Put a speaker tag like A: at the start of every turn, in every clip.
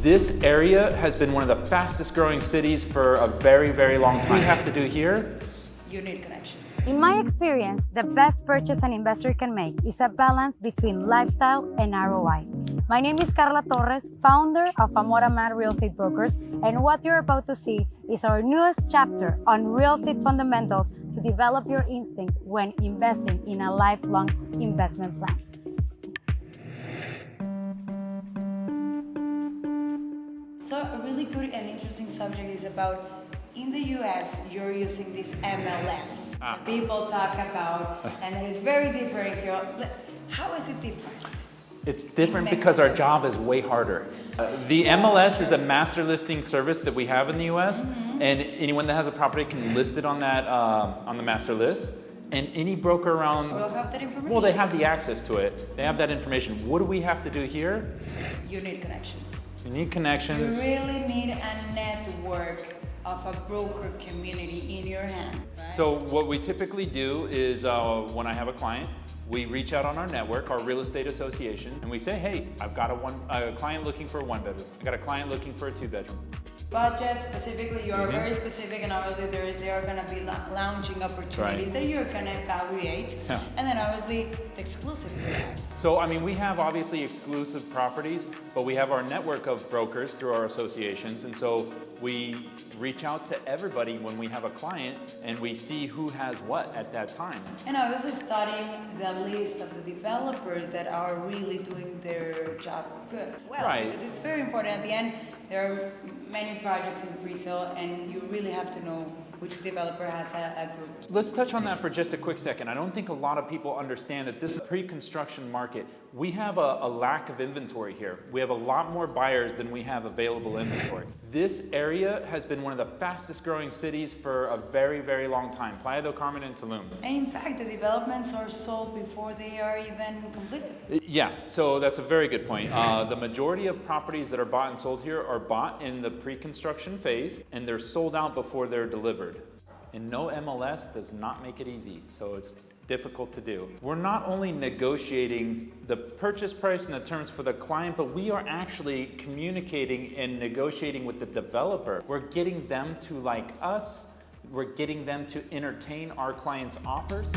A: This area has been one of the fastest growing cities for a very, very long time. What we have to do here?
B: You need connections.
C: In my experience, the best purchase an investor can make is a balance between lifestyle and ROI. My name is Carla Torres, founder of Amor Amar Real Estate Brokers, and what you're about to see is our newest chapter on real estate fundamentals to develop your instinct when investing in a lifelong investment plan.
B: So a really good and interesting subject is about, in the US, you're using this MLS. That people talk about, and then it's very different here. How is it different?
A: It's different because our job is way harder. The MLS is a master listing service that we have in the US, and anyone that has a property can list it on that on the master list. And any broker around
B: Will have that information.
A: Well, they have the access to it. They have that information. What do we have to do here?
B: You need connections.
A: You need connections.
B: You really need a network of a broker community in your hand. Right?
A: So what we typically do is when I have a client, we reach out on our network, our real estate association, and we say, hey, I've got a client looking for a 1-bedroom. I got a client looking for a 2-bedroom.
B: Budget specifically, you're very specific, and obviously there are going to be launching opportunities that you're going to evaluate, and then obviously the exclusive we have.
A: So I mean, we have obviously exclusive properties, but we have our network of brokers through our associations, and so we reach out to everybody when we have a client, and we see who has what at that time.
B: And obviously studying the list of the developers that are really doing their job good. Well, because it's very important. At the end, there are many projects in pre-sale, and you really have to know which developer has a good...
A: Let's touch on that for just a quick second. I don't think a lot of people understand that this is a pre-construction market. We have a lack of inventory here. We have a lot more buyers than we have available inventory. This area has been one of the fastest growing cities for a very, very long time. Playa del Carmen and Tulum.
B: And in fact, the developments are sold before they are even completed.
A: Yeah, so that's a very good point. The majority of properties that are bought and sold here are bought in the pre-construction phase, and they're sold out before they're delivered. And no MLS does not make it easy, so it's difficult to do. We're not only negotiating the purchase price and the terms for the client, but we are actually communicating and negotiating with the developer. We're getting them to like us. We're getting them to entertain our clients' offers.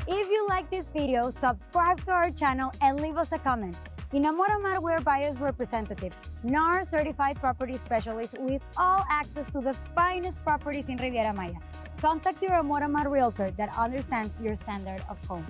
C: If you like this video, subscribe to our channel and leave us a comment. In Amor Amar, we're buyer's representative, NAR certified property specialists with all access to the finest properties in Riviera Maya. Contact your Amor Amar realtor that understands your standard of home.